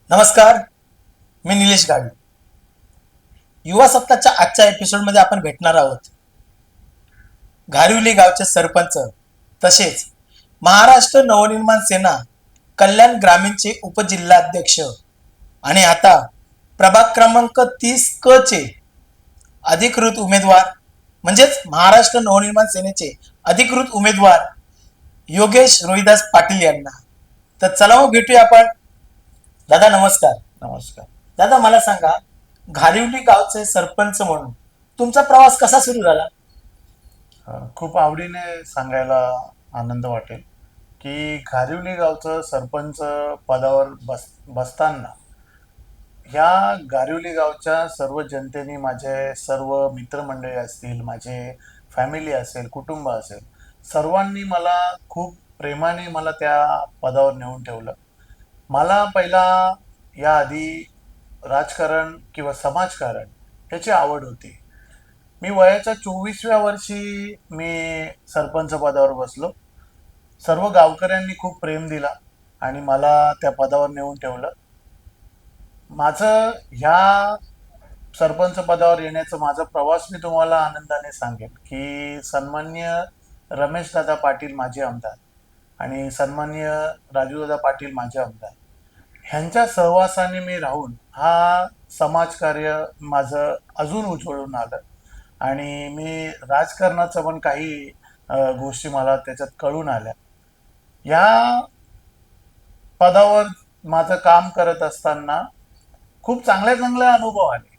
नमस्कार. मी निलेश गाडे. युवा सत्ताच्या आजच्या एपिसोडमध्ये आपण भेटणार आहोत घारिवली गावचे सरपंच तसेच महाराष्ट्र नवनिर्माण सेना कल्याण ग्रामीणचे उपजिल्हाध्यक्ष आणि आता प्रभाग क्रमांक 30 क चे अधिकृत उमेदवार म्हणजेच महाराष्ट्र नवनिर्माण सेनेचे अधिकृत उमेदवार योगेश रोहिदास पाटील यांना. तर चला मग भेटूया आपण. दादा नमस्कार. नमस्कार. दादा मला सांगा, घारिवली गावचे सरपंच म्हणून तुमचा प्रवास कसा सुरू झाला? खूप आवडीने सांगायला आनंद वाटेल की घारिवली गावचं सरपंच पदावर बसताना ह्या घारिवली गावच्या सर्व जनतेने, माझे सर्व मित्रमंडळी असतील, माझे फॅमिली असेल, कुटुंब असेल, सर्वांनी मला खूप प्रेमाने मला त्या पदावर नेऊन ठेवलं. मला पहिला याआधी राजकारण किंवा समाजकारण ह्याची आवड होती. मी वयाच्या 24व्या वर्षी मी सरपंच पदावर बसलो. सर्व गावकऱ्यांनी खूप प्रेम दिला आणि मला त्या पदावर नेऊन ठेवलं. माझं ह्या सरपंच पदावर येण्याचं माझा प्रवास मी तुम्हाला आनंदाने सांगेन की सन्माननीय रमेशदादा पाटील माझे आमदार आणि सन्माननीय राजूदादा पाटील माझे आमदार ह्यांच्या सहवासाने मी राहून हा समाजकार्य माझं अजून उजळून आलं आणि मी राजकारणाचं पण काही गोष्टी मला त्याच्यात कळून आल्या. या पदावर माझं काम करत असताना खूप चांगल्या चांगल्या अनुभव आले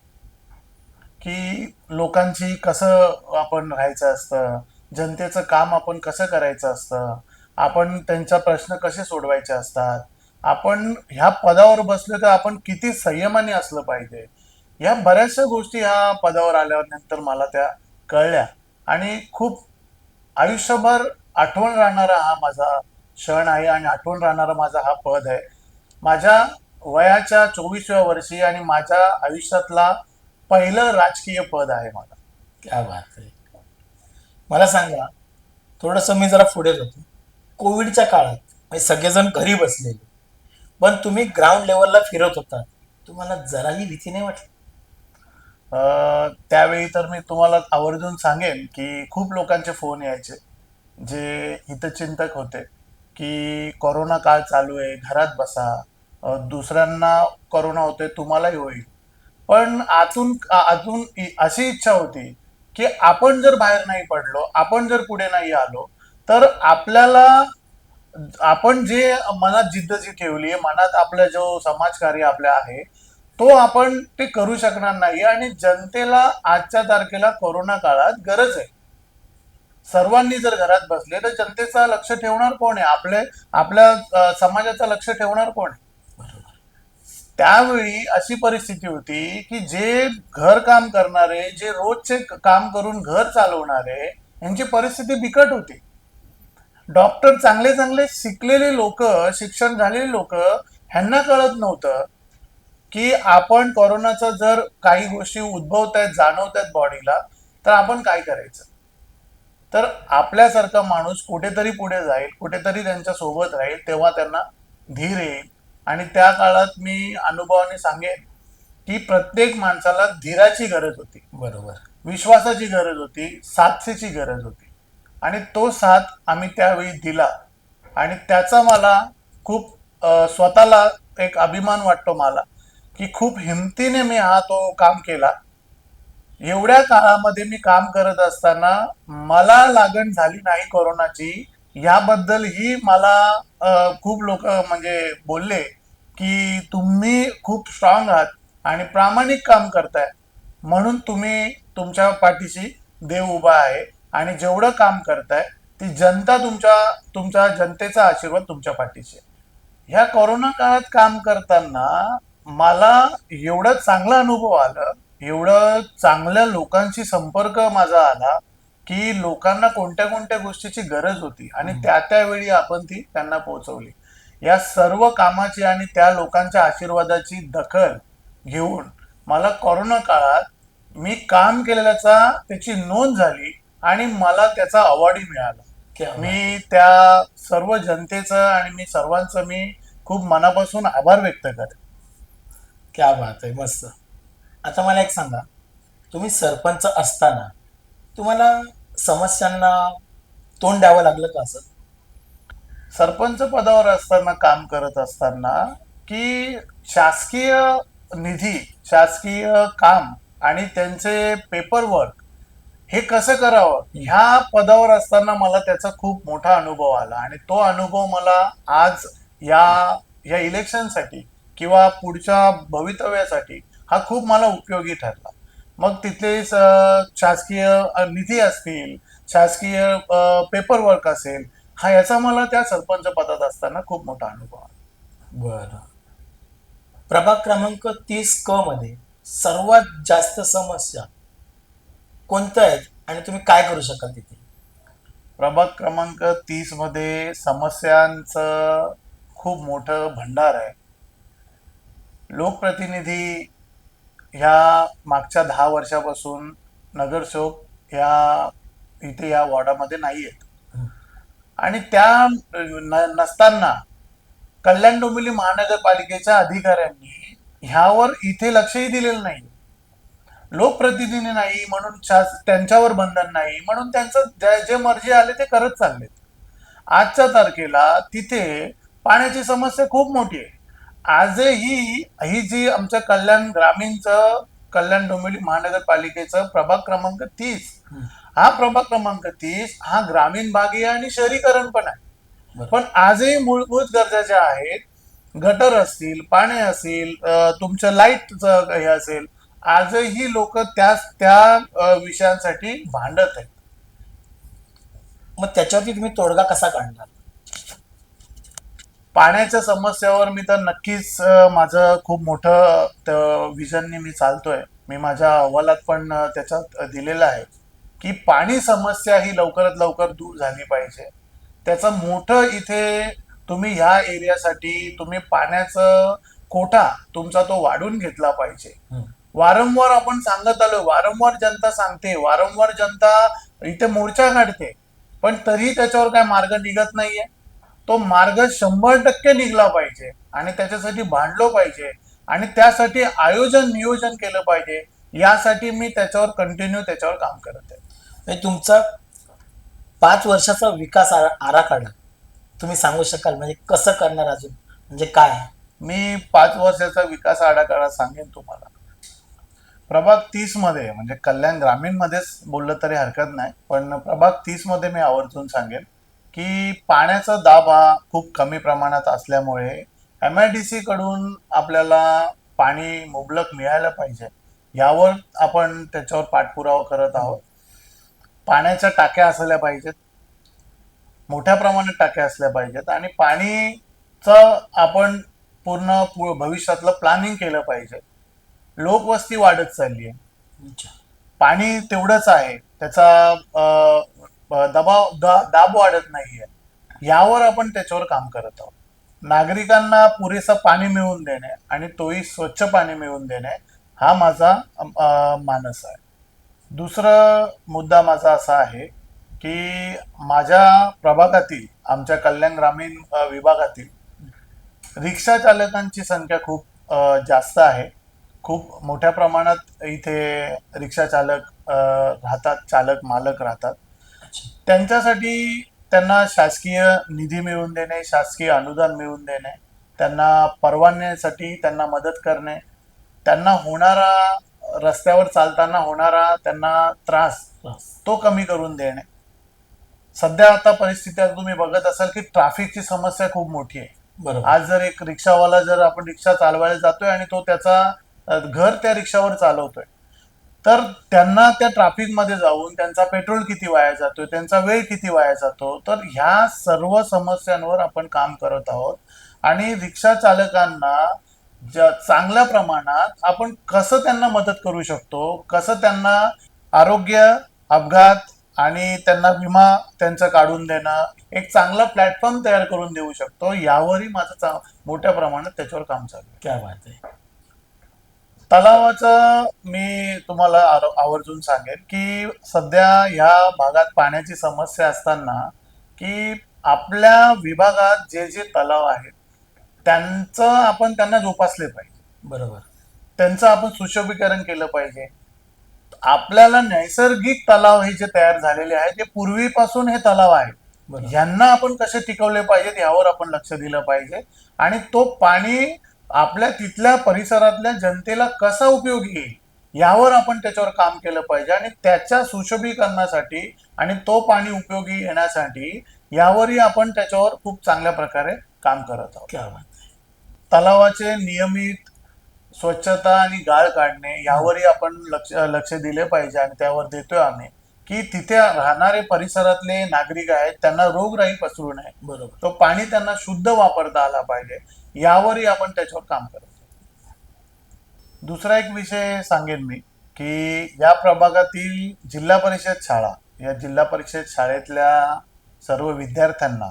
की लोकांची कसं आपण राहायचं असतं, जनतेचं काम आपण कसं करायचं असतं, आपण त्यांचा प्रश्न कसे सोडवायचे असतात, आपण ह्या पदावर बसलो तर आपण किती संयमाने असलं पाहिजे. या बऱ्याचशा गोष्टी ह्या पदावर आल्यावर नंतर मला त्या कळल्या आणि खूप आयुष्यभर आठवण राहणारा हा माझा क्षण आहे आणि आठवण राहणारा माझा हा पद आहे. माझ्या वयाच्या 24व्या वर्षी आणि माझ्या आयुष्यातला पहिलं राजकीय पद आहे मला. क्या बात आहे. मला सांगा, थोडंसं मी जरा पुढे जातो. कोविडच्या काळात म्हणजे सगळेजण घरी बसलेले, पण तुम्ही ग्राउंड लेवलला फिरत होता. तुम्हाला जराही भीती नाही वाटली? त्यावेळी तर मी तुम्हाला आवर्जून सांगेन की खूप लोकांचे फोन यायचे जे हितचिंतक होते की कोरोना काळ चालू आहे, घरात बसा, दुसऱ्यांना कोरोना होतोय, तुम्हालाही होईल. पण आतून अशी इच्छा होती की आपण जर बाहेर नाही पडलो, आपण जर पुढे नाही आलो, तर आपल्याला आपण जे मनात जिद्द जी ठेवली आहे, मनात आपला जो समाजकार्य आपल्या आहे, तो आपण ते करू शकणार नाही आणि जनतेला आजच्या तारखेला कोरोना काळात गरज आहे. सर्वांनी जर घरात बसले तर जनतेचं लक्ष ठेवणार कोण आहे? आपल्या समाजाचं लक्ष ठेवणार कोण आहे? त्यावेळी अशी परिस्थिती होती की जे घर काम करणारे, जे रोजचे काम करून घर चालवणारे, यांची परिस्थिती बिकट होती. डॉक्टर चांगले चांगले शिकलेले लोक, शिक्षण झालेले लोक, ह्यांना कळत नव्हतं की आपण कोरोनाचा जर काही गोष्टी उद्भवत आहेत, जाणवत आहेत बॉडीला, तर आपण काय करायचं. तर आपल्यासारखा माणूस कुठेतरी पुढे जाईल, कुठेतरी त्यांच्या सोबत राहील, तेव्हा त्यांना धीर येईल. आणि त्या काळात मी अनुभवाने सांगेन की प्रत्येक माणसाला धीराची गरज होती, बरोबर. विश्वासाची गरज होती, साथीची गरज होती आणि तो साथ आम्ही त्यावेळी दिला आणि त्याचा मला खूप स्वतःला एक अभिमान वाटतो मला की खूप हिमतीने मी तो काम केला. एवढ्या काळामध्ये मी काम करत असताना मला लागण झाली नाही कोरोनाची, याबद्दलही मला खूप लोक म्हणजे बोलले की तुम्ही खूप स्ट्रॉंग आहात आणि प्रामाणिक काम करताय, म्हणून तुम्ही तुमच्या पाठीशी देव उभा आहे आणि जेवढं काम करताय ती जनता तुमच्या जनतेचा आशीर्वाद तुमच्या पाठीशी आहे. ह्या कोरोना काळात काम करताना मला एवढं चांगला अनुभव आला, एवढं चांगल्या लोकांशी संपर्क माझा आला की लोकांना कोणत्या कोणत्या गोष्टीची गरज होती आणि त्यावेळी आपण ती त्यांना पोहोचवली. या सर्व कामाची आणि त्या लोकांच्या आशीर्वादाची दखल घेऊन मला कोरोना काळात मी काम केलेल्याचा त्याची नोंद झाली आणि मला त्याचा अवॉर्डही मिळाला. क्या बात. मी त्या सर्व जनतेचं आणि मी सर्वांचं मी खूप मनापासून आभार व्यक्त करते. क्या बात आहे, मस्त. आता मला एक सांगा, तुम्ही सरपंच असताना तुम्हाला समस्यांना तोंड द्यावं लागलं का असं? सरपंच पदावर असताना, काम करत असताना, की शासकीय निधी, शासकीय काम आणि त्यांचे पेपर वर्क हे कसं करावं, ह्या पदावर असताना मला त्याचा खूप मोठा अनुभव आला आणि तो अनुभव मला आज या या इलेक्शनसाठी किंवा पुढच्या भवितव्यासाठी हा खूप मला उपयोगी ठरला. मग तिथले शासकीय निधी असतील, शासकीय पेपर वर्क असेल, हा याचा मला त्या सरपंच पदात असताना खूप मोठा अनुभव आला. बरं. प्रभाग क्रमांक 30 क मध्ये सर्वात जास्त समस्या कोणत्या आहेत आणि तुम्ही काय करू शकाल तिथे? प्रभाग क्रमांक 30 मध्ये समस्यांचं खूप मोठं भंडार आहे. लोकप्रतिनिधी ह्या मागच्या 10 वर्षापासून नगरसेवक इथे या वॉर्डामध्ये नाही आहेत. आणि त्या नसताना कल्याण डोंबिवली महानगरपालिकेच्या अधिकाऱ्यांनी ह्यावर इथे लक्षही दिलेलं नाही. लोकप्रतिनिधी नाही म्हणून त्यांच्यावर बंधन नाही म्हणून त्यांचं जे मर्जी आले ते करत चाललेत. आजच्या तारखेला तिथे पाण्याची समस्या खूप मोठी आहे. आजही ही जी आमच्या कल्याण डोंबिवली महानगरपालिकेचं प्रभाग क्रमांक 30, हा प्रभाग क्रमांक 30 हा ग्रामीण भाग आहे आणि शहरीकरण पण आहे. बरं. पण आजही मूलभूत गरजा ज्या आहेत, गटर असतील, पाणी असेल, तुमचं लाईटचं हे असेल, आजही लोक त्या विषयांसाठी भांडत आहेत. मग त्याच्यावरती तुम्ही तोडगा कसा काढणार? पाण्याच्या समस्यावर मी तर नक्कीच माझं खूप मोठं विजनने मी चालतोय. मी माझ्या अहवालात पण त्याच्यात दिलेलं आहे की पाणी समस्या ही लवकरात लवकर दूर झाली पाहिजे. त्याचं मोठं इथे तुम्ही ह्या एरियासाठी तुम्ही पाण्याचं कोटा तुमचा तो वाढून घेतला पाहिजे. वारंवार आपण सांगत आलो, वारंवार जनता सांगते, वारंवार जनता इथे मोर्चा काढते, पण तरी त्याच्यावर काय मार्ग निघत नाहीये. तो मार्ग 100% निघला पाहिजे आणि त्याच्यासाठी भांडलो पाहिजे आणि त्यासाठी आयोजन नियोजन केलं पाहिजे. यासाठी मी त्याच्यावर कंटिन्यू त्याच्यावर काम करत आहे. म्हणजे तुमचा 5 वर्षाचा विकास आराखडा तुम्ही सांगू शकाल, म्हणजे कसं करणार अजून, म्हणजे काय? मी 5 वर्षाचा विकास आराखडा सांगेन तुम्हाला. प्रभाग 30 मध्ये म्हणजे कल्याण ग्रामीण मध्येच बोललं तरी हरकत नाही, पण प्रभाग 30 मध्ये मी आवर्जून सांगेन की पाण्याचा दाब हा खूप कमी प्रमाणात असल्यामुळे MIDC कडून आपल्याला पाणी मुबलक मिळायला पाहिजे. यावर आपण त्याच्यावर पाठपुरावा करत आहोत. पाण्याच्या टाक्या असल्या पाहिजेत, मोठ्या प्रमाणात टाक्या असल्या पाहिजेत आणि पाणीचं आपण भविष्यातलं प्लॅनिंग केलं पाहिजे. लोकवस्ती वाढत चालली आहे, अच्छा. पाणी तेवढंच आहे, त्याचा दाब वाढत नाहीये. यावर आपण त्याच्यावर काम करत आहोत. नागरिकांना पुरेसं पाणी मिळवून देणे आणि तोही स्वच्छ पाणी मिळवून देणे हा माझा मानस आहे. दुसरा मुद्दा माझा असा आहे की माझ्या प्रभागातील, आमच्या कल्याण ग्रामीण विभागातील रिक्षा चालकांची संख्या खूप जास्त आहे. खूप मोठ्या प्रमाणात इथे रिक्षा चालक राहतात, चालक मालक राहतात. त्यांच्यासाठी त्यांना शासकीय निधी मिळवून देणे, शासकीय अनुदान मिळवून देणे, त्यांना परवान्यासाठी त्यांना मदत करणे, त्यांना होणारा रस्त्यावर चालताना होणारा त्यांना त्रास तो कमी करून देणे. सध्या आता परिस्थिती तुम्ही बघत असाल की ट्रॅफिकची समस्या खूप मोठी आहे. बरोबर. आज जर एक रिक्षावाला, जर आपण रिक्षा चालवायला जातोय आणि तो त्याचा घर त्या रिक्षावर चालवतोय, तर त्यांना त्या ट्रॅफिक मध्ये जाऊन त्यांचा पेट्रोल किती वाया जातोय, त्यांचा वेळ किती वाया जातो. तर ह्या सर्व समस्यांवर आपण काम करत आहोत आणि रिक्षा चालकांना चांगल्या प्रमाणात आपण कसं त्यांना मदत करू शकतो, कसं त्यांना आरोग्य, अपघात आणि त्यांना विमा त्यांचा काढून देणं, एक चांगला प्लॅटफॉर्म तयार करून देऊ शकतो, यावरही माझं मोठ्या प्रमाणात त्याच्यावर काम चालू आहे. क्या बात आहे. तलावाचं मी तुम्हाला आवर्जून सांगेन की सध्या ह्या भागात पाण्याची समस्या असताना की आपल्या विभागात जे जे तलाव आहेत त्यांचं आपण त्यांना जोपासले पाहिजे. बरोबर. त्यांचं आपण सुशोभीकरण केलं पाहिजे. आपल्याला नैसर्गिक तलाव हे जे तयार झालेले आहेत ते पूर्वीपासून हे तलाव आहेत, बरोबर. यांना आपण कसे टिकवले पाहिजेत यावर आपण लक्ष दिलं पाहिजे. आणि तो पाणी आपल्या तिथल्या परिसरातल्या जनतेला कसा उपयोगी येईल यावर आपण त्याच्यावर काम केलं पाहिजे. आणि त्याच्या सुशोभीकरणासाठी आणि तो पाणी उपयोगी येण्यासाठी यावरही आपण त्याच्यावर खूप चांगल्या प्रकारे काम करत आहोत. क्या बात. तलावाचे नियमित स्वच्छता आणि गाळ काढणे यावरही आपण लक्ष दिले पाहिजे. आणि त्यावर देतोय आम्ही की तिथे राहणारे परिसरातले नागरिक आहेत त्यांना रोगराई पसरू नये, बरोबर. तो पाणी त्यांना शुद्ध वापरता आला पाहिजे, यावरही आपण त्याच्यावर काम करतो. दुसरा एक विषय सांगेन मी की या प्रभागातील जिल्हा परिषद शाळा, या जिल्हा परिषद शाळेतल्या सर्व विद्यार्थ्यांना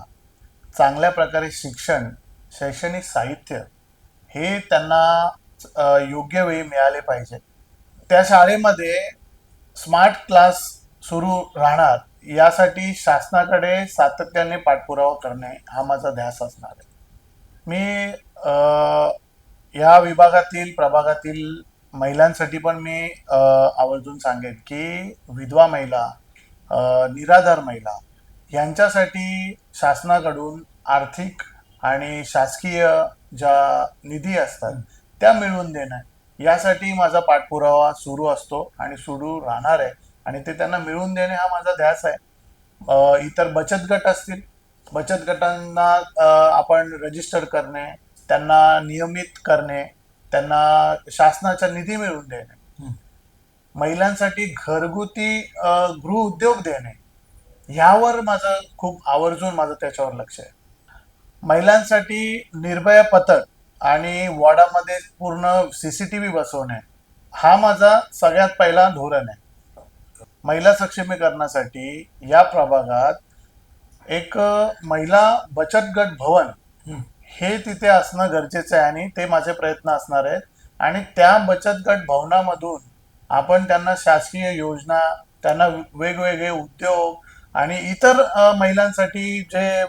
चांगल्या प्रकारे शिक्षण, शैक्षणिक साहित्य हे त्यांना योग्य वेळी मिळाले पाहिजे. त्या शाळेमध्ये स्मार्ट क्लास सुरू राहणार यासाठी शासनाकडे सातत्याने पाठपुरावा करणे हा माझा ध्यास असणार आहे. मी या विभागातील प्रभागातील महिलांसाठी पण मी आवर्जून सांगेन की विधवा महिला, निराधार महिला यांच्यासाठी शासनाकडून आर्थिक आणि शासकीय ज्या निधी असतात त्या मिळवून देणं यासाठी माझा पाठपुरावा सुरू असतो आणि सुरू राहणार आहे. आणि ते त्यांना मिळवून देणे हा माझा ध्यास आहे. इतर बचत गट असतील, बचत गटांना आपण रजिस्टर करणे, त्यांना नियमित करणे, त्यांना शासनाचा निधी मिळवून देणे, महिलांसाठी घरगुती गृह उद्योग देणे यावर माझं खूप आवर्जून माझं त्याच्यावर लक्ष आहे. महिलांसाठी निर्भया पथक आणि वॉर्डामध्ये पूर्ण CCTV बसवणे हा माझा सगळ्यात पहिला धोरण आहे. महिला सक्षमीकरणासाठी या प्रभागात एक महिला बचत गट भवन हे तिथे असणं गरजेचं आहे आणि ते माझे प्रयत्न असणार आहेत. आणि त्या बचत गट भवनामधून आपण त्यांना शासकीय योजना, त्यांना वेगवेगळे उद्योग आणि इतर महिलांसाठी जे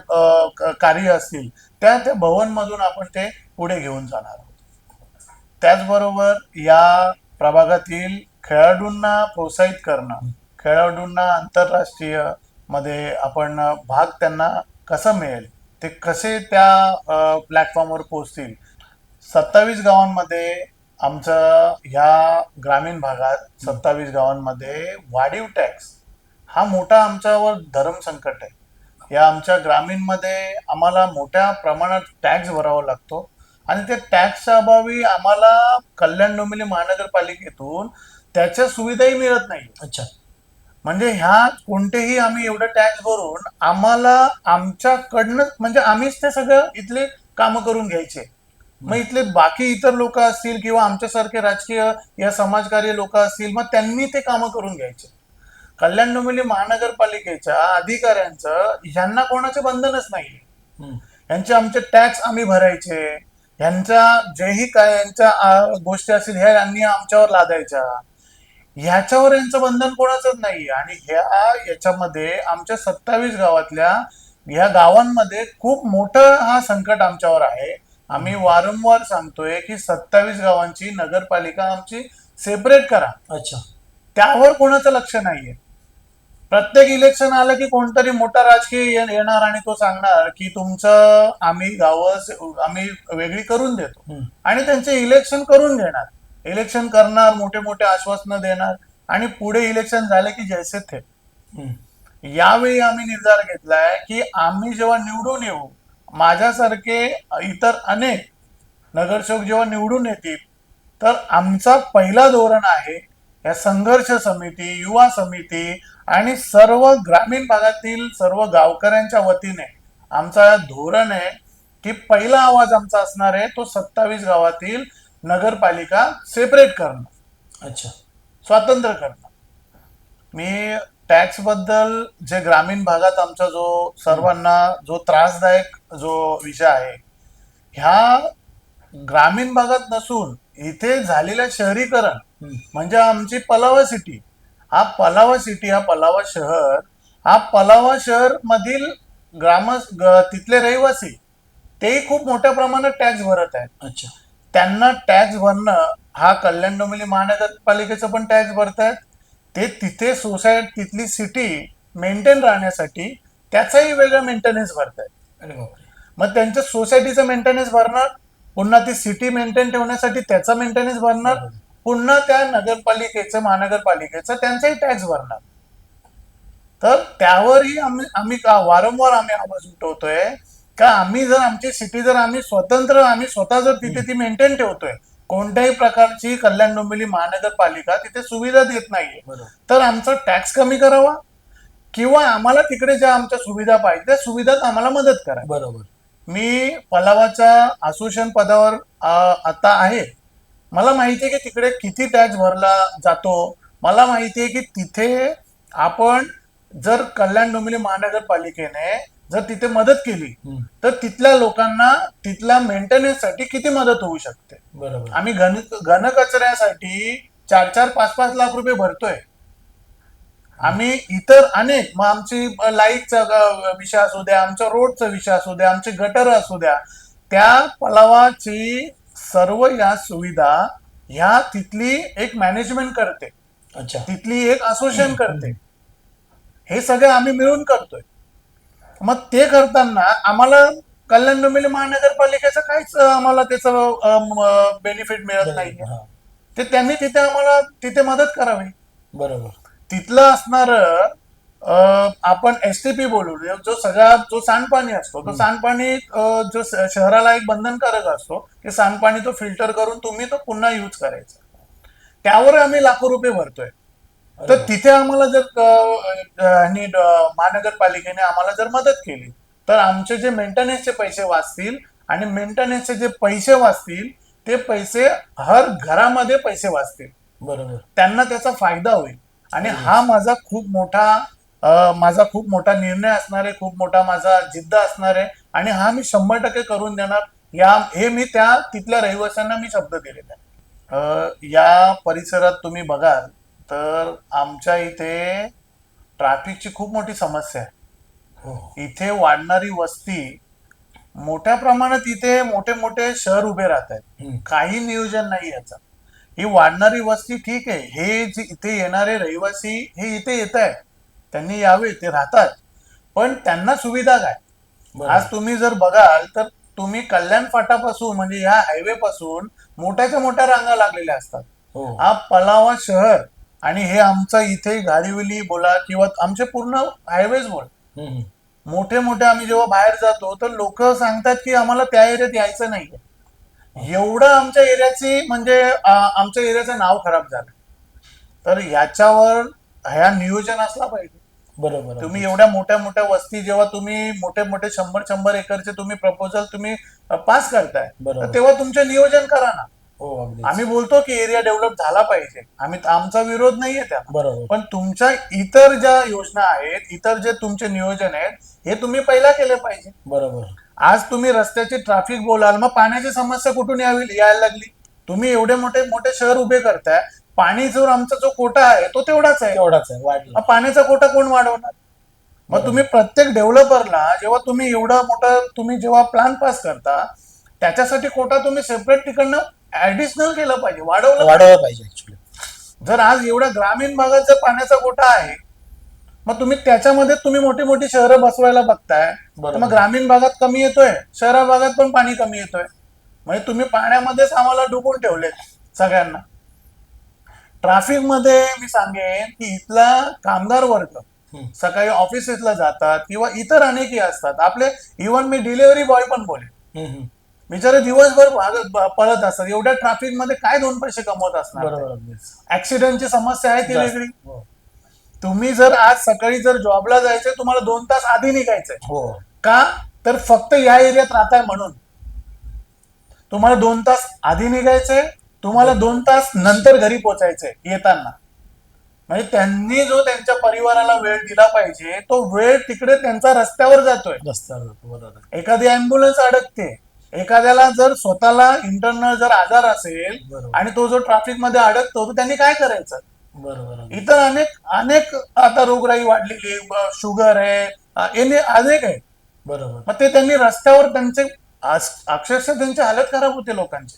कार्य असतील त्या भवनमधून आपण ते पुढे घेऊन जाणार आहोत. त्याचबरोबर या प्रभागातील खेळाडूंना प्रोत्साहित करणं, खेळाडूंना आंतरराष्ट्रीय मध्ये आपण भाग त्यांना कसं मिळेल, ते कसे त्या प्लॅटफॉर्मवर पोहोचतील. 27 गावांमध्ये आमचं ह्या ग्रामीण भागात 27 गावांमध्ये वाढीव टॅक्स हा मोठा आमच्यावर धर्मसंकट आहे. या आमच्या ग्रामीणमध्ये आम्हाला मोठ्या प्रमाणात टॅक्स भरावा लागतो आणि त्या टॅक्सच्या अभावी आम्हाला कल्याण डोंबिवली महानगरपालिकेतून त्याच्या सुविधाही मिळत नाही. अच्छा. म्हणजे ह्या कोणतेही आम्ही एवढं टॅक्स भरून आम्हाला आमच्याकडनं म्हणजे आम्हीच ते सगळं इथले कामं करून घ्यायचे. मग इथले बाकी इतर लोक असतील किंवा आमच्यासारखे राजकीय या समाजकार्य लोक असतील, मग त्यांनी ते कामं करून घ्यायचे. कल्याण डोंबिवली महानगरपालिकेच्या अधिकाऱ्यांचं ह्यांना कोणाचे बंधनच नाहीये. यांचे आमचे टॅक्स आम्ही भरायचे, यांच्या जेही काय यांच्या गोष्टी असतील ह्या यांनी आमच्यावर लादायच्या, ह्याच्यावर यांचं बंधन कोणाचंच नाही. आणि याच्यामध्ये आमच्या 27 गावातल्या ह्या गावांमध्ये खूप मोठं हा संकट आमच्यावर आहे. आम्ही वारंवार सांगतोय की 27 गावांची नगरपालिका आमची सेपरेट करा. अच्छा. त्यावर कोणाचं लक्ष नाहीये. प्रत्येक इलेक्शन आलं की कोणतरी मोठा राजकीय येणार आणि तो सांगणार की तुमचं आम्ही गावं आम्ही वेगळी करून देतो आणि त्यांचे इलेक्शन करून घेणार, इलेक्शन करणार, मोठे मोठे आश्वासनं देणार आणि पुढे इलेक्शन झाले की जैसे थे. यावेळी आम्ही निर्धार घेतलाय की आम्ही जेव्हा निवडून येऊ, माझ्यासारखे इतर अनेक नगरसेवक जेव्हा निवडून येतील, तर आमचा पहिला धोरण आहे या संघर्ष समिती, युवा समिती आणि सर्व ग्रामीण भागातील सर्व गावकऱ्यांच्या वतीने आमचा धोरण आहे की पहिला आवाज आमचा असणार आहे तो 27 गावातील नगरपालिका सेपरेट करणं. अच्छा. स्वातंत्र्य करणं. मी टॅक्स बद्दल जे ग्रामीण भागात आमचा जो सर्वांना जो त्रासदायक जो विषय आहे, ह्या ग्रामीण भागात नसून इथे झालेलं शहरीकरण म्हणजे आमची पलावा सिटी, हा पलावा शहर मधील तिथले रहिवासी तेही खूप मोठ्या प्रमाणात टॅक्स भरत आहेत. अच्छा. त्यांना टॅक्स भरणं हा कल्याण डोंबिवली महानगरपालिकेचा पण टॅक्स भरतायत, ते तिथे तिथली सिटी मेंटेन राहण्यासाठी त्याचाही वेगळा मेंटेनन्स भरतायत. अरे बापरे. मग त्यांच्या सोसायटीचं मेंटेनन्स भरणार, पुन्हा ती सिटी मेंटेन ठेवण्यासाठी त्याचा मेंटेनन्स भरणार, बरोबर. पुन्हा त्या नगरपालिकेचं महानगरपालिकेचं त्यांचाही टॅक्स भरणार. तर त्यावरही आम्ही वारंवार आवाज उठवतोय का आम्ही जर आमची सिटी जर आम्ही स्वतः जर तिथे ती मेंटेन ठेवतोय, कोणत्याही प्रकारची कल्याण डोंबिवली महानगरपालिका तिथे सुविधा देत नाहीये, बरोबर. तर आमचा टॅक्स कमी करावा किंवा आम्हाला तिकडे ज्या आमच्या सुविधा पाहिजे त्या सुविधात आम्हाला मदत करा. बरोबर. मी पलावाच्या असोसिएशन पदावर आता आहे. मला माहिती आहे की तिकडे किती टॅक्स भरला जातो. मला माहिती आहे की तिथे आपण जर कल्याण डोंबिवली महानगरपालिकेने जर तिथे मदत केली तर तिथल्या लोकांना तिथल्या मेंटेनन्ससाठी किती मदत होऊ शकते. बरोबर. आम्ही घनकचऱ्यासाठी 4-5 लाख रुपये भरतोय. आम्ही इतर अनेक, मग आमची लाईटचा विषय असू द्या, आमच्या रोडचा विषय असू द्या, आमचे गटर असू द्या, त्या पलावाची सर्व या सुविधा ह्या तिथली एक मॅनेजमेंट करते. अच्छा. तिथली एक असोसिएशन करते. हे सगळे आम्ही मिळून करतोय. मग ते करताना आम्हाला कल्याण डोंबिवली महानगरपालिकेचं काहीच आम्हाला त्याचं बेनिफिट मिळत नाहीये. ते त्यांनी तिथे आम्हाला तिथे मदत करावी. बरोबर. तिथलं असणार आपण एसटीपी बोलू, जो सांडपाणी असतो, तो सांडपाणी जो शहराला एक बंधनकारक असतो की सांडपाणी तो फिल्टर करून तुम्ही तो पुन्हा यूज करायचा, त्यावर आम्ही लाखो रुपये भरतोय. तर तिथे आम्हाला जर महानगरपालिकेने आम्हाला जर मदत केली तर आमचे जे मेंटेनन्सचे पैसे वाचतील आणि मेंटेनन्सचे जे पैसे वाचतील ते पैसे हर घरामध्ये पैसे वाचतील. बरोबर. त्यांना त्याचा फायदा होईल. आणि हा माझा खूप मोठा निर्णय असणार आहे, खूप मोठा माझा जिद्द असणार आहे आणि हा मी 100% करून देणार. हे मी तिथल्या रहिवाशांना मी शब्द दिलेला आहे. या परिसरात तुम्ही बघाल तर आमच्या इथे ट्रॅफिकची खूप मोठी समस्या आहे. इथे वाढणारी वस्ती, मोठ्या प्रमाणात इथे मोठे मोठे शहर उभे राहत आहेत. काही नियोजन नाही याचा. ही वाढणारी वस्ती ठीक आहे, हे जे इथे येणारे रहिवासी हे इथे येत आहेत, त्यांनी यावे, ते राहतात, पण त्यांना सुविधा काय. आज तुम्ही जर बघाल तर तुम्ही कल्याण फाटापासून म्हणजे ह्या हायवे पासून मोठ्याच्या मोठ्या रांगा लागलेल्या असतात. हा पलावा शहर आणि हे आमचं इथे गारिवली बोला किंवा आमचे पूर्ण हायवेज बोल, मोठे मोठे आम्ही जेव्हा बाहेर जातो तर लोक सांगतात की आम्हाला त्या एरियात यायचं नाहीये. एवढं आमच्या एरियाची म्हणजे आमच्या एरियाचं नाव खराब झालं. तर याच्यावर ह्या नियोजन असला पाहिजे. बरोबर. तुम्ही एवढ्या मोठ्या मोठ्या वस्ती जेव्हा तुम्ही मोठे मोठे 100 एकरचे तुम्ही प्रपोजल तुम्ही पास करताय तेव्हा तुमचे नियोजन करा ना. आम्ही बोलतो की एरिया डेव्हलप झाला पाहिजे, आमचा विरोध नाहीये त्याला, पण तुमच्या इतर ज्या योजना आहेत, इतर जे तुमचे नियोजन आहेत हे तुम्ही पहिला केले पाहिजे. बरोबर. आज तुम्ही रस्त्याची ट्रॅफिक बोलाल, मग पाण्याची समस्या कुठून यायला लागली. तुम्ही एवढे मोठे मोठे शहर उभे करताय, पाणी जो आमचा जो कोटा आहे तो तेवढाच आहे. पाण्याचा कोटा कोण वाढवणार. मग तुम्ही प्रत्येक डेव्हलपरला जेव्हा तुम्ही एवढा मोठा तुम्ही जेव्हा प्लॅन पास करता त्याच्यासाठी कोटा तुम्ही सेपरेट तिकडनं ऍडिशनल केलं पाहिजे, वाढवलं पाहिजे. जर आज एवढ्या ग्रामीण भागात जर पाण्याचा कोटा आहे मग तुम्ही त्याच्यामध्ये तुम्ही मोठी मोठी शहरं बसवायला बघताय, मग ग्रामीण भागात कमी येतोय, शहरा भागात पण पाणी कमी येतोय. म्हणजे तुम्ही पाण्यामध्येच आम्हाला डुबून ठेवले सगळ्यांना. ट्रॅफिक मध्ये मी सांगेन की इथला कामगार वर्ग सकाळी ऑफिसेसला जातात किंवा इतर अनेकही असतात आपले, इव्हन मी डिलिव्हरी बॉय पण बोले, बिचारे दिवसभर पळत असतात. एवढ्या ट्रॅफिक मध्ये काय 2 पैसे कमवत असणार. ऍक्सिडेंटची समस्या आहे ती वेगळी. तुम्ही जर आज सकाळी जर जॉबला जायचंय तुम्हाला 2 तास आधी निघायचंय का, तर फक्त या एरियात राहताय म्हणून तुम्हाला 2 तास आधी निघायचंय, तुम्हाला 2 तास नंतर घरी पोहोचायचंय येताना. म्हणजे त्यांनी जो त्यांच्या परिवाराला वेळ दिला पाहिजे तो वेळ तिकडे त्यांचा रस्त्यावर जातोय. एखादी अँब्युलन्स अडकते, एखाद्याला जर स्वतःला इंटरनल जर आजार असेल आणि तो जो ट्रॅफिक मध्ये अडकतो तर त्यांनी काय करायचं. इतर अनेक आता रोगराई वाढलेली, शुगर आहे, अनेक आहे. मग ते त्यांनी रस्त्यावर त्यांचे अक्षरशः त्यांची हालत खराब होते लोकांची.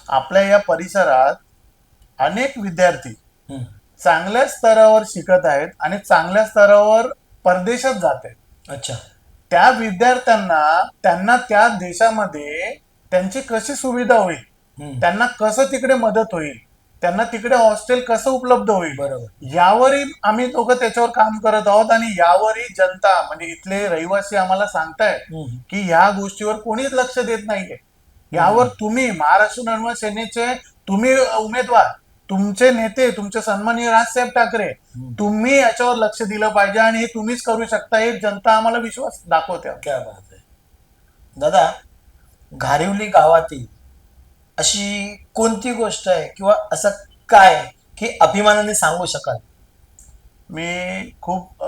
आपल्या या परिसरात अनेक विद्यार्थी हम्म. चांगल्या स्तरावर शिकत आहेत आणि चांगल्या स्तरावर परदेशात जात आहेत. अच्छा. त्या विद्यार्थ्यांना त्यांना त्या देशामध्ये त्यांची कशी सुविधा होईल, हम्म. त्यांना कसं तिकडे मदत होईल, त्यांना तिकडे हॉस्टेल कसं उपलब्ध होईल, बरोबर. यावरही आम्ही दोघं त्याच्यावर काम करत आहोत. आणि यावरही जनता म्हणजे इथले रहिवासी आम्हाला सांगतायत हम्म. की ह्या गोष्टीवर कोणीच लक्ष देत नाहीये. यावर तुम्ही महाराष्ट्र नवनिर्माण सेनेचे तुम्ही उमेदवार, तुमचे नेते, तुमचे सन्माननीय राजसाहेब ठाकरे, तुम्ही याच्यावर लक्ष दिलं पाहिजे आणि हे तुम्हीच करू शकता. हे जनता आम्हाला विश्वास दाखवते. क्या बात आहे. दादा, घारिवली गावातील अशी कोणती गोष्ट आहे किंवा असं काय आहे की अभिमानाने सांगू शकाल? मी खूप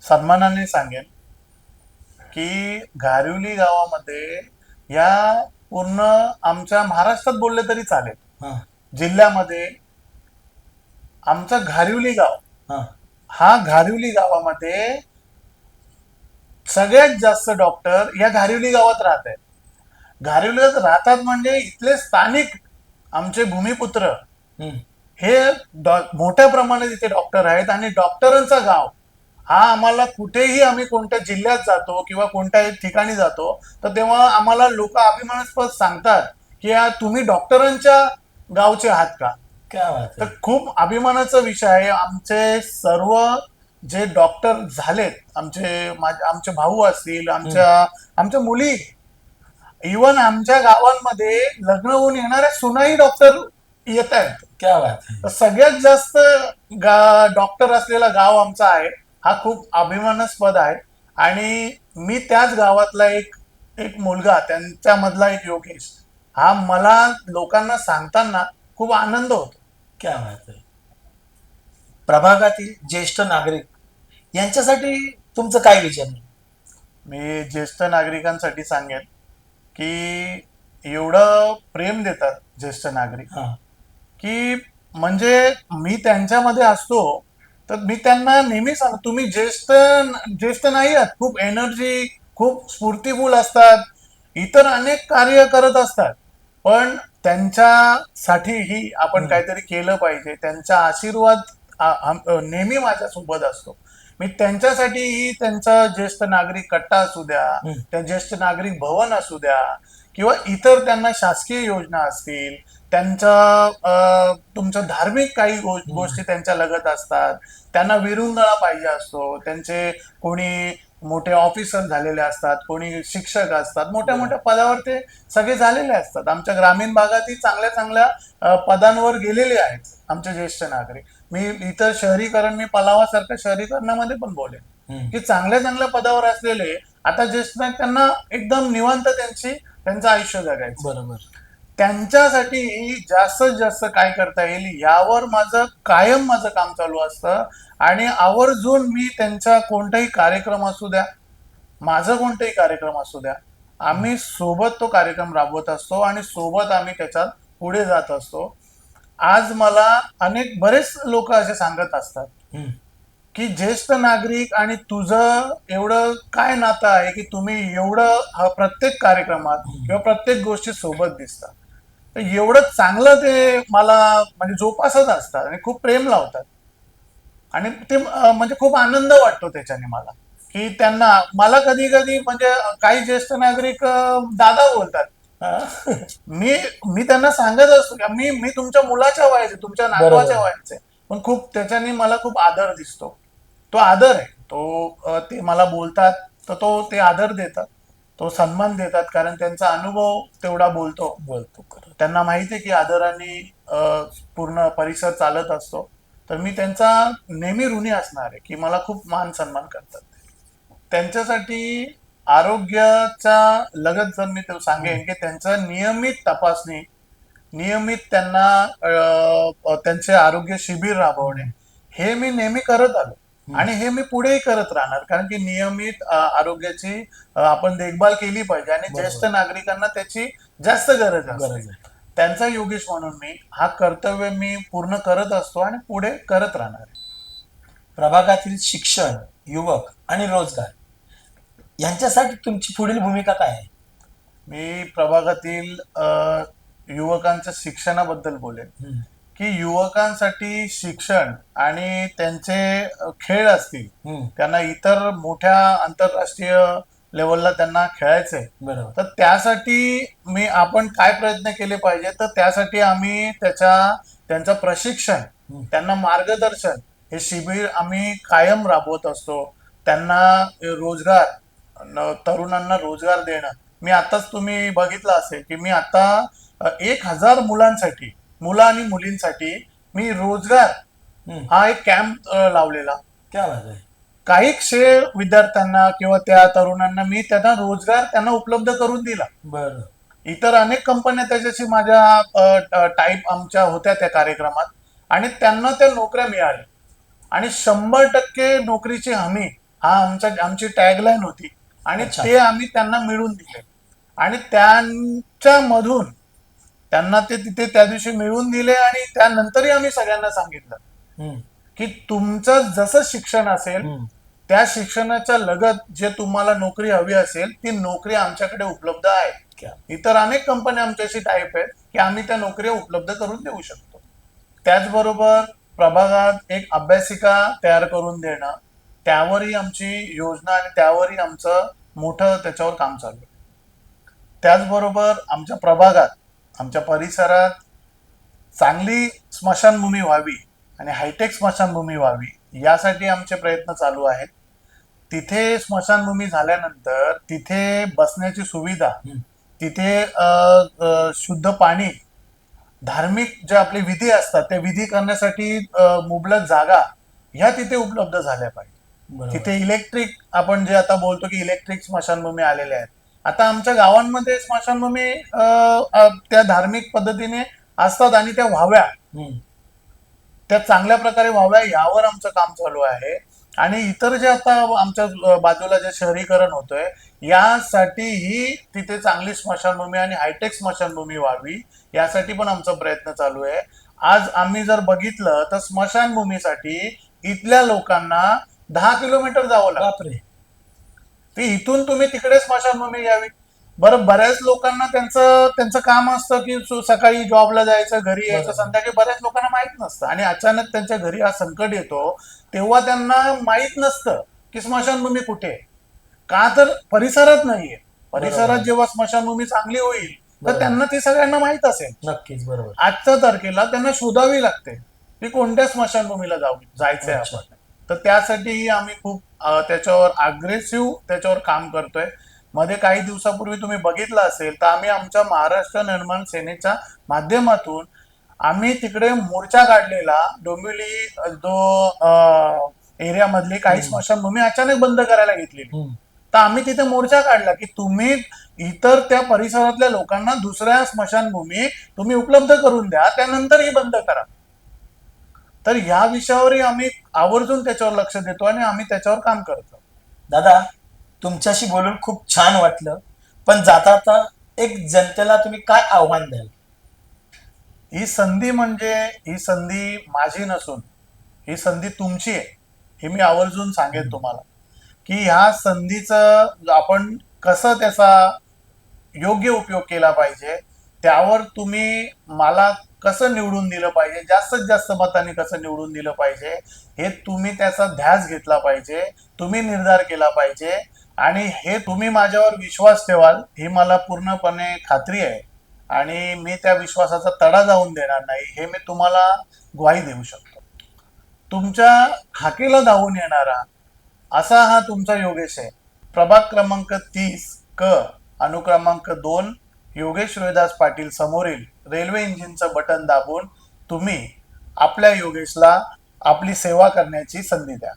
सन्मानाने सांगेन की घारिवली गावामध्ये या पूर्ण आमच्या महाराष्ट्रात बोलले तरी चालेल, हा. जिल्ह्यामध्ये आमचं घारिवली गाव, हा. हा घारिवली गावामध्ये सगळ्यात जास्त डॉक्टर या घारिवली गावात राहत आहेत. घारिवलीत राहतात म्हणजे इथले स्थानिक आमचे भूमिपुत्र हम्म. हे मोठ्या प्रमाणात इथे डॉक्टर आहेत. आणि डॉक्टरांचा गाव हा आम्हाला कुठेही आम्ही कोणत्या जिल्ह्यात जातो किंवा कोणत्याही ठिकाणी जातो तर तेव्हा आम्हाला लोक अभिमानास्पद सांगतात की तुम्ही डॉक्टरांच्या गावचे आहात का. क्या बात तर आहे. खूप अभिमानाचा विषय आहे. आमचे सर्व जे डॉक्टर झालेत, आमचे भाऊ असतील, आमच्या मुली, इवन आमच्या गावांमध्ये लग्न होऊन येणाऱ्या सुनाही डॉक्टर येत आहेत. क्या बात आहे. तर सगळ्यात जास्त डॉक्टर असलेला गाव आमचा आहे. हा खूप अभिमानास्पद आहे. आणि मी त्याच गावातला एक एक मुलगा, त्यांच्यामधला एक योगेश, हा मला लोकांना सांगताना खूप आनंद होतो. क्या बात आहे. प्रभागातील ज्येष्ठ नागरिक यांच्यासाठी तुमचं काय विजन आहे? मी ज्येष्ठ नागरिकांसाठी सांगेन की एवढं प्रेम देतात ज्येष्ठ नागरिक हा. की म्हणजे मी त्यांच्यामध्ये असतो तर मी त्यांना नेहमी सांगतो, तुम्ही ज्येष्ठ ज्येष्ठ नाही आहात, खूप एनर्जी, खूप स्फूर्तिफुल असतात, इतर अनेक कार्य करत असतात, पण त्यांच्यासाठीही आपण काहीतरी केलं पाहिजे. त्यांचा आशीर्वाद नेहमी माझ्यासोबत असतो. मी त्यांच्यासाठीही त्यांचा ज्येष्ठ नागरिक कट्टा असू द्या, त्या ज्येष्ठ नागरिक भवन असू द्या, किंवा इतर त्यांना शासकीय योजना असतील, तुमचं धार्मिक काही गोष्टी त्यांच्या लगत असतात, त्यांना विरंगुळा पाहिजे असतो, त्यांचे कोणी मोठे ऑफिसर झालेले असतात, कोणी शिक्षक असतात, मोठ्या मोठ्या पदावर ते सगळे झालेले असतात. आमच्या ग्रामीण भागातही चांगल्या चांगल्या पदांवर गेलेले आहेत आमचे ज्येष्ठ नागरिक. मी इतर शहरीकरण, मी पलावासारख्या शहरीकरणामध्ये पण बोलेन की चांगल्या चांगल्या पदावर असलेले आता ज्येष्ठ नागरिक, त्यांना एकदम निवांत त्यांचं आयुष्य जगायचं. बरोबर. त्यांच्यासाठी जास्तीत जास्त काय करता येईल यावर कायम माझं काम चालू असतं. आणि आवर्जून मी त्यांचा कोणताही कार्यक्रम असू द्या, माझा कोणताही कार्यक्रम असू द्या, आम्ही सोबत तो कार्यक्रम राबवत असतो आणि सोबत आम्ही त्याच्यात पुढे जात असतो. आज मला बरेच लोक असे सांगत असतात की ज्येष्ठ नागरिक आणि तुझं एवढं काय नातं आहे की तुम्ही एवढं प्रत्येक कार्यक्रमात किंवा प्रत्येक गोष्टी सोबत दिसतात. तर एवढं चांगलं ते मला म्हणजे जोपासत असतात आणि खूप प्रेम लावतात. आणि ते म्हणजे खूप आनंद वाटतो त्याच्याने मला की मला कधी कधी म्हणजे काही ज्येष्ठ नागरिक दादा बोलतात. मी त्यांना सांगत असतो की मी तुमच्या मुलाच्या वयाचे, तुमच्या नातवाच्या वयाचे, पण खूप त्याच्याने मला खूप आदर दिसतो. तो आदर आहे तो. ते मला बोलतात तर ते आदर देतात, तो सन्मान देतात, कारण त्यांचा अनुभव तेवढा बोलतो. त्यांना माहिती आहे की आदराने पूर्ण परिसर चालत असतो. तर मी त्यांचा नेहमी ऋणी असणार आहे की मला खूप मान सन्मान करतात. त्यांच्यासाठी आरोग्याचा लगत जर मी सांगेन की त्यांचं नियमित तपासणी, नियमित त्यांना त्यांचे आरोग्य शिबिर राबवणे, हे मी नेहमी करत आलो आणि हे मी पुढेही करत राहणार. कारण की नियमित आरोग्याची आपण देखभाल केली पाहिजे आणि ज्येष्ठ नागरिकांना त्याची जास्त गरज असते. त्यांचा योगेश म्हणून मी हा कर्तव्य मी पूर्ण करत असतो आणि पुढे करत राहणार. प्रभागातील शिक्षण, युवक आणि रोजगार यांच्यासाठी तुमची पुढील भूमिका काय आहे? मी प्रभागातील युवकांच्या शिक्षणाबद्दल बोलेन हम्म, की युवकांसाठी शिक्षण आणि त्यांचे खेळ असतील, हम्म, त्यांना इतर मोठ्या आंतरराष्ट्रीय लेवलला त्यांना खेळायचंय, बरोबर. तर त्यासाठी आपण काय प्रयत्न केले पाहिजे, तर त्यासाठी आम्ही त्यांचं प्रशिक्षण, हम्म, त्यांना मार्गदर्शन, हे शिबिर आम्ही कायम राबवत असतो. त्यांना रोजगार, तरुणांना रोजगार देणं. मी आताच तुम्ही बघितलं असेल की मी आता 1,000 मुलांसाठी, मुलं आणि मुलींसाठी मी रोजगार हम्म, हा एक कॅम्प लावलेला. क्या बात आहे. काही विद्यार्थ्यांना किंवा त्या तरुणांना मी त्यांना रोजगार त्यांना उपलब्ध करून दिला. बरं. इतर अनेक कंपन्या त्याच्याशी माझ्या टाईप आमच्या होत्या त्या कार्यक्रमात, आणि त्यांना त्या नोकऱ्या मिळाल्या. आणि 100% नोकरीची हमी हा आमची टॅगलाईन होती, आणि अच्छा. ते आम्ही त्यांना मिळवून दिले. आणि त्यांच्या मधून त्यांना ते तिथे त्या दिवशी मिळवून दिले, आणि त्यानंतरही आम्ही सगळ्यांना सांगितलं हम्म, की तुमचं जसं शिक्षण असेल, हम्म, त्या शिक्षणाच्या लगत जे तुम्हाला नोकरी हवी असेल, ती नोकरी आमच्याकडे उपलब्ध आहे. क्या. इतर अनेक कंपन्या आमच्याशी टाईप आहेत की आम्ही त्या नोकऱ्या उपलब्ध करून देऊ शकतो. त्याचबरोबर प्रभागात एक अभ्यासिका तयार करून देणं, त्यावरही आमची योजना आणि त्यावरही आमचं मोठं त्याच्यावर काम चालू आहे. त्याचबरोबर आमच्या प्रभागात, आमच्या परिसरात चांगली स्मशानभूमी व्हावी आणि हायटेक स्मशानभूमी व्हावी, यासाठी आमचे प्रयत्न चालू आहेत. तिथे स्मशानभूमी झाल्यानंतर तिथे बसण्याची सुविधा, हम्म, तिथे शुद्ध पाणी, धार्मिक जे आपले विधी असतात त्या विधी करण्यासाठी मुबलक जागा ह्या तिथे उपलब्ध झाल्या पाहिजे. बरोबर. तिथे इलेक्ट्रिक, आपण जे आता बोलतो की इलेक्ट्रिक स्मशानभूमी आलेल्या आहेत. आता आमच्या गावांमध्ये स्मशानभूमी त्या धार्मिक पद्धतीने असतात, आणि त्या व्हाव्या, हम्म, त्या चांगल्या प्रकारे व्हाव्या, यावर आमचं काम चालू आहे. आणि इतर जे आता आमच्या बाजूला जे शहरीकरण होतंय, यासाठीही तिथे चांगली स्मशानभूमी आणि हायटेक स्मशानभूमी व्हावी, यासाठी पण आमचा प्रयत्न चालू आहे. आज आम्ही जर बघितलं तर स्मशानभूमीसाठी इथल्या लोकांना 10 किलोमीटर जावं लागतं. बापरे. ते इथून तुम्ही तिकडे स्मशानभूमी घ्यावी. बरं, बऱ्याच लोकांना त्यांचं त्यांचं काम असतं की सकाळी जॉबला जायचं, घरी यायचं, बरोबर. संध्याकाळी बऱ्याच लोकांना माहित नसतं, आणि अचानक त्यांच्या घरी हा संकट येतो, तेव्हा त्यांना माहित नसतं की स्मशानभूमी कुठे आहे. का तर परिसरात नाहीये. परिसरात बरोबर. जेव्हा स्मशानभूमी चांगली होईल तर बरोबर. त्यांना ती सगळ्यांना माहित असेल. नक्कीच. बरोबर. आजच्या तारखेला त्यांना शोधावी लागते की कोणत्या स्मशानभूमीला जायचंय अच्छा. आपण. तर त्यासाठीही आम्ही खूप त्याच्यावर अग्रेसिव्ह त्याच्यावर काम करतोय. मध्ये काही दिवसापूर्वी तुम्ही बघितलं असेल तर आम्ही आमच्या महाराष्ट्र निर्माण सेनेच्या माध्यमातून आम्ही तिकडे मोर्चा काढलेला. डोंबिवली जो एरियामधली काही हम्म. स्मशानभूमी अचानक बंद करायला घेतलेली, हम्म, तर आम्ही तिथे मोर्चा काढला की तुम्ही इतर त्या परिसरातल्या लोकांना दुसऱ्या स्मशानभूमी तुम्ही उपलब्ध करून द्या, त्यानंतर ही बंद करा. तर या विषयावरही आम्ही आवर्जून त्याच्यावर लक्ष देतो आणि आम्ही त्याच्यावर काम करतो. दादा, तुमच्याशी बोलून खूप छान वाटलं, पण जाता जाता एक जनतेला तुम्ही काय आव्हान द्याल? ही संधी माझी नसून ही संधी तुमची आहे, हे मी आवर्जून सांगेन तुम्हाला की ह्या संधीचं आपण कसं त्याचा योग्य उपयोग केला पाहिजे, त्यावर तुम्ही मला कसं निवडून दिलं पाहिजे, जास्तीत जास्त मतांनी कसं निवडून दिलं पाहिजे, हे तुम्ही त्याचा ध्यास घेतला पाहिजे, तुम्ही निर्धार केला पाहिजे. आणि हे तुम्ही माझ्यावर विश्वास ठेवाल ही मला पूर्णपणे खात्री आहे, आणि मी त्या विश्वासाचा तडा जाऊन देणार नाही, हे मी तुम्हाला ग्वाही देऊ शकतो. तुमच्या हाकेला धावून येणारा असा हा तुमचा योगेश आहे. प्रभाग क्रमांक 30 क अनुक्रमांक 2, योगेश रोहिदास पाटील समोरील रेल्वे इंजिनचं बटन दाबून तुम्ही आपल्या योगेशला आपली सेवा करण्याची संधी द्या.